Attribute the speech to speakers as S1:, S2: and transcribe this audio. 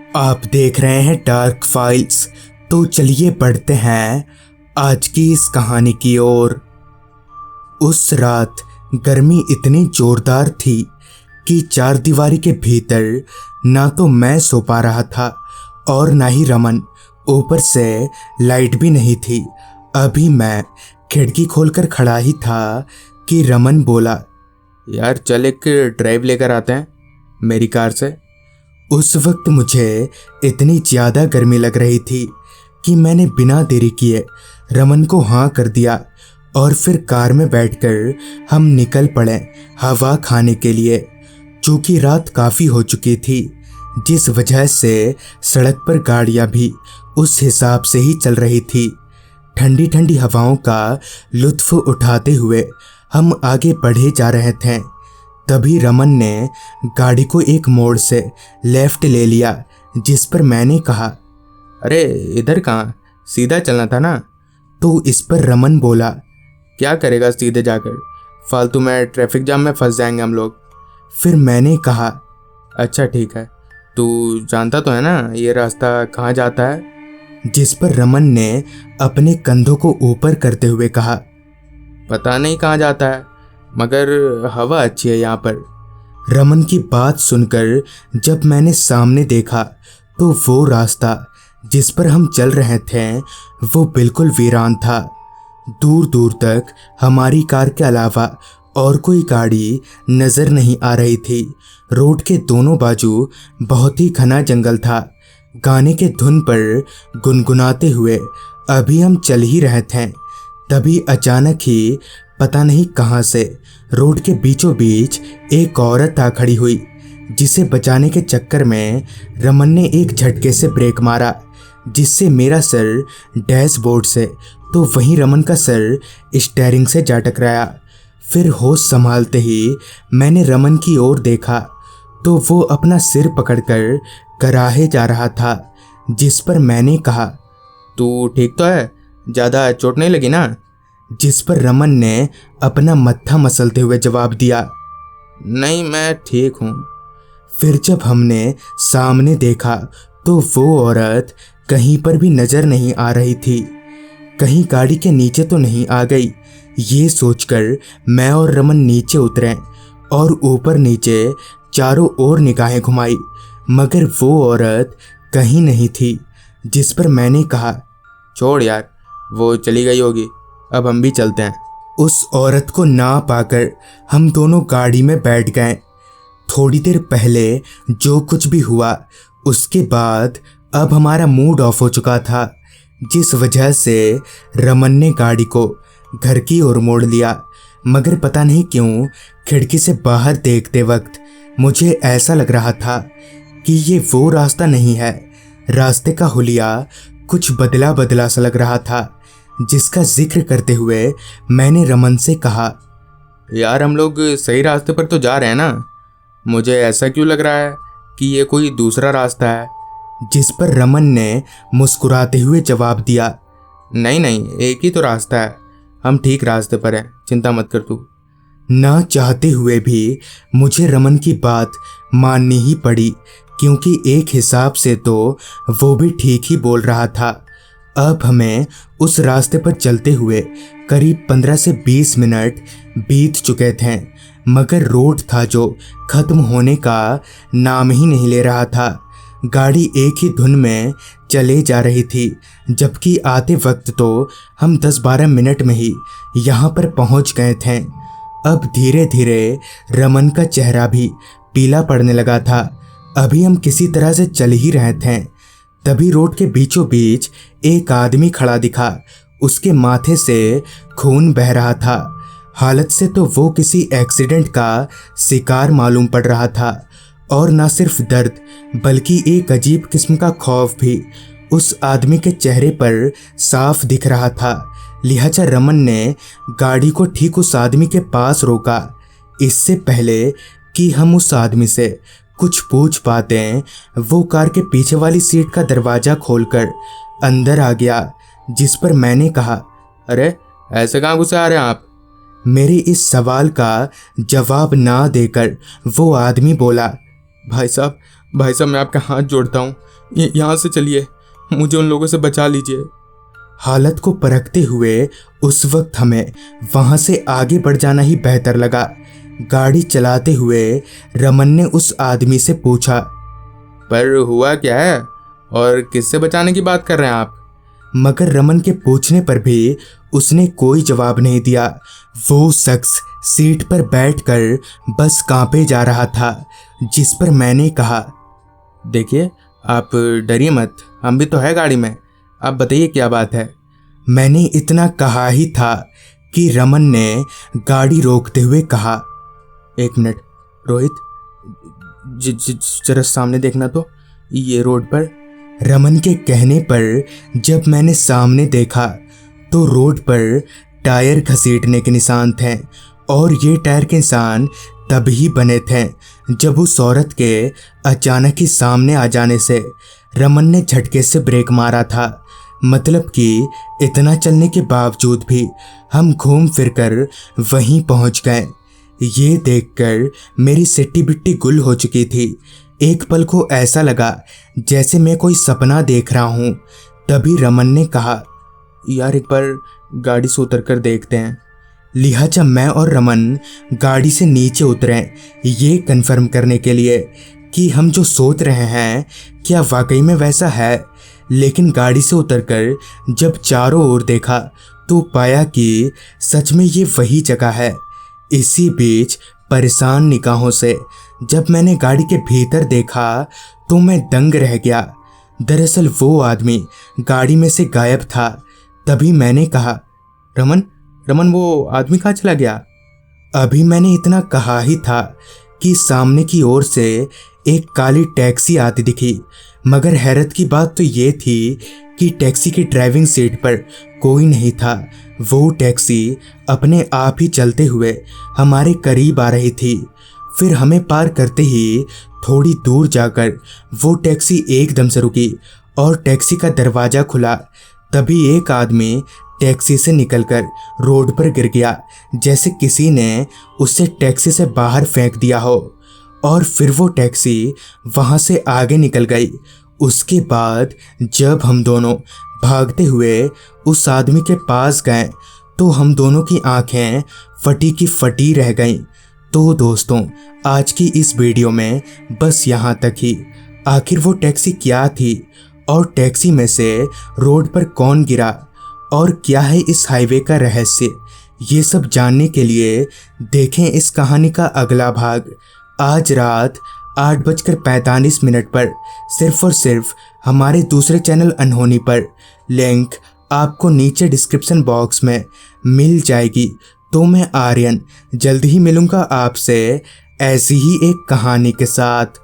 S1: आप देख रहे हैं डार्क फाइल्स। तो चलिए बढ़ते हैं आज की इस कहानी की ओर। उस रात गर्मी इतनी जोरदार थी कि चार दीवारी के भीतर ना तो मैं सो पा रहा था और ना ही रमन। ऊपर से लाइट भी नहीं थी। अभी मैं खिड़की खोलकर खड़ा ही था कि रमन बोला,
S2: यार चल एक ड्राइव लेकर आते हैं मेरी कार से।
S1: उस वक्त मुझे इतनी ज़्यादा गर्मी लग रही थी कि मैंने बिना देरी किए रमन को हाँ कर दिया और फिर कार में बैठकर हम निकल पड़े हवा खाने के लिए। चूँकि रात काफ़ी हो चुकी थी, जिस वजह से सड़क पर गाड़ियाँ भी उस हिसाब से ही चल रही थी। ठंडी ठंडी हवाओं का लुत्फ़ उठाते हुए हम आगे बढ़े जा रहे थे। तभी रमन ने गाड़ी को एक मोड़ से लेफ्ट ले लिया, जिस पर मैंने कहा,
S2: अरे इधर कहाँ, सीधा चलना था ना।
S1: तो इस पर रमन बोला,
S2: क्या करेगा सीधे जाकर, फालतू में ट्रैफिक जाम में फंस जाएंगे हम लोग।
S1: फिर मैंने कहा,
S2: अच्छा ठीक है, तू जानता तो है ना ये रास्ता कहाँ जाता है।
S1: जिस पर रमन ने अपने कंधों को ऊपर करते हुए कहा,
S2: पता नहीं कहाँ जाता है, मगर हवा अच्छी है यहाँ पर।
S1: रमन की बात सुनकर जब मैंने सामने देखा तो वो रास्ता जिस पर हम चल रहे थे वो बिल्कुल वीरान था। दूर दूर तक हमारी कार के अलावा और कोई गाड़ी नज़र नहीं आ रही थी। रोड के दोनों बाजू बहुत ही घना जंगल था। गाने के धुन पर गुनगुनाते हुए अभी हम चल ही रहे थे, तभी अचानक ही पता नहीं कहाँ से रोड के बीचों बीच एक औरत आ खड़ी हुई, जिसे बचाने के चक्कर में रमन ने एक झटके से ब्रेक मारा, जिससे मेरा सर डैशबोर्ड से तो वहीं रमन का सर स्टीयरिंग से जा टकराया। फिर होश संभालते ही मैंने रमन की ओर देखा तो वो अपना सिर पकड़कर कराहे जा रहा था। जिस पर मैंने कहा,
S2: तू ठीक तो है, ज़्यादा चोट नहीं लगी ना।
S1: जिस पर रमन ने अपना मत्था मसलते हुए जवाब दिया,
S2: नहीं मैं ठीक हूँ।
S1: फिर जब हमने सामने देखा तो वो औरत कहीं पर भी नज़र नहीं आ रही थी। कहीं गाड़ी के नीचे तो नहीं आ गई। ये सोचकर मैं और रमन नीचे उतरे और ऊपर नीचे चारों ओर निगाहें घुमाई, मगर वो औरत कहीं नहीं थी। जिस पर मैंने कहा,
S2: छोड़ यार, वो चली गई होगी, अब हम भी चलते हैं।
S1: उस औरत को ना पाकर हम दोनों गाड़ी में बैठ गए। थोड़ी देर पहले जो कुछ भी हुआ उसके बाद अब हमारा मूड ऑफ हो चुका था, जिस वजह से रमन ने गाड़ी को घर की ओर मोड़ लिया। मगर पता नहीं क्यों खिड़की से बाहर देखते वक्त मुझे ऐसा लग रहा था कि ये वो रास्ता नहीं है। रास्ते का हुलिया कुछ बदला बदला सा लग रहा था, जिसका जिक्र करते हुए मैंने रमन से कहा,
S2: यार हम लोग सही रास्ते पर तो जा रहे हैं ना, मुझे ऐसा क्यों लग रहा है कि ये कोई दूसरा रास्ता है।
S1: जिस पर रमन ने मुस्कुराते हुए जवाब दिया,
S2: नहीं नहीं, एक ही तो रास्ता है, हम ठीक रास्ते पर हैं, चिंता मत कर तू।
S1: ना चाहते हुए भी मुझे रमन की बात माननी ही पड़ी, क्योंकि एक हिसाब से तो वो भी ठीक ही बोल रहा था। अब हमें उस रास्ते पर चलते हुए करीब 15 से 20 मिनट बीत चुके थे, मगर रोड था जो ख़त्म होने का नाम ही नहीं ले रहा था। गाड़ी एक ही धुन में चले जा रही थी, जबकि आते वक्त तो हम 10-12 मिनट में ही यहाँ पर पहुँच गए थे। अब धीरे धीरे रमन का चेहरा भी पीला पड़ने लगा था। अभी हम किसी तरह से चल ही रहे थे, तभी रोड के बीचों बीच एक आदमी खड़ा दिखा। उसके माथे से खून बह रहा था। हालत से तो वो किसी एक्सीडेंट का शिकार मालूम पड़ रहा था, और न सिर्फ दर्द बल्कि एक अजीब किस्म का खौफ भी उस आदमी के चेहरे पर साफ दिख रहा था। लिहाजा रमन ने गाड़ी को ठीक उस आदमी के पास रोका। इससे पहले कि हम उस आदमी से कुछ पूछ पाते वो कार के पीछे वाली सीट का दरवाज़ा खोलकर अंदर आ गया। जिस पर मैंने कहा,
S2: अरे ऐसे कहाँ घुसे आ रहे हैं आप।
S1: मेरे इस सवाल का जवाब ना देकर वो आदमी बोला,
S2: भाई साहब भाई साहब मैं आपका हाथ जोड़ता हूँ, यहाँ से चलिए, मुझे उन लोगों से बचा लीजिए।
S1: हालत को परखते हुए उस वक्त हमें वहां से आगे बढ़ जाना ही बेहतर लगा। गाड़ी चलाते हुए रमन ने उस आदमी से पूछा,
S2: पर हुआ क्या है और किससे बचाने की बात कर रहे हैं आप?
S1: मगर रमन के पूछने पर भी उसने कोई जवाब नहीं दिया। वो शख्स सीट पर बैठकर बस कांपे जा रहा था, जिस पर मैंने कहा,
S2: देखिए आप डरिए मत, हम भी तो है गाड़ी में, आप बताइए क्या बात है।
S1: मैंने इतना कहा ही था कि रमन ने गाड़ी रोकते हुए कहा,
S2: 1 मिनट रोहित, जरा सामने देखना तो, ये रोड पर।
S1: रमन के कहने पर जब मैंने सामने देखा तो रोड पर टायर घसीटने के निशान थे, और ये टायर के निशान तभी बने थे जब उस औरत के अचानक ही सामने आ जाने से रमन ने झटके से ब्रेक मारा था। मतलब कि इतना चलने के बावजूद भी हम घूम फिरकर वहीं पहुंच गए। ये देखकर मेरी सिट्टी बिट्टी गुल हो चुकी थी। एक पल को ऐसा लगा जैसे मैं कोई सपना देख रहा हूँ। तभी रमन ने कहा,
S2: यार एक बार गाड़ी से उतर कर देखते हैं।
S1: लिहाजा मैं और रमन गाड़ी से नीचे उतरे, ये कन्फर्म करने के लिए कि हम जो सोच रहे हैं क्या वाकई में वैसा है। लेकिन गाड़ी से उतरकर जब चारों ओर देखा तो पाया कि सच में ये वही जगह है। इसी बीच परेशान निगाहों से जब मैंने गाड़ी के भीतर देखा तो मैं दंग रह गया। दरअसल वो आदमी गाड़ी में से गायब था। तभी मैंने कहा,
S2: रमन वो आदमी कहाँ चला गया?
S1: अभी मैंने इतना कहा ही था कि सामने की ओर से एक काली टैक्सी आती दिखी। मगर हैरत की बात तो ये थी कि टैक्सी की ड्राइविंग सीट पर कोई नहीं था। वो टैक्सी अपने आप ही चलते हुए हमारे करीब आ रही थी। फिर हमें पार करते ही थोड़ी दूर जाकर वो टैक्सी एकदम से रुकी और टैक्सी का दरवाज़ा खुला। तभी एक आदमी टैक्सी से निकलकर रोड पर गिर गया, जैसे किसी ने उसे टैक्सी से बाहर फेंक दिया हो। और फिर वो टैक्सी वहाँ से आगे निकल गई। उसके बाद जब हम दोनों भागते हुए उस आदमी के पास गए तो हम दोनों की आंखें फटी की फटी रह गईं। तो दोस्तों, आज की इस वीडियो में बस यहाँ तक ही। आखिर वो टैक्सी क्या थी और टैक्सी में से रोड पर कौन गिरा और क्या है इस हाईवे का रहस्य, ये सब जानने के लिए देखें इस कहानी का अगला भाग आज रात 8:45 पर सिर्फ और सिर्फ हमारे दूसरे चैनल अनहोनी पर। लिंक आपको नीचे डिस्क्रिप्शन बॉक्स में मिल जाएगी। तो मैं आर्यन जल्द ही मिलूंगा आपसे ऐसी ही एक कहानी के साथ।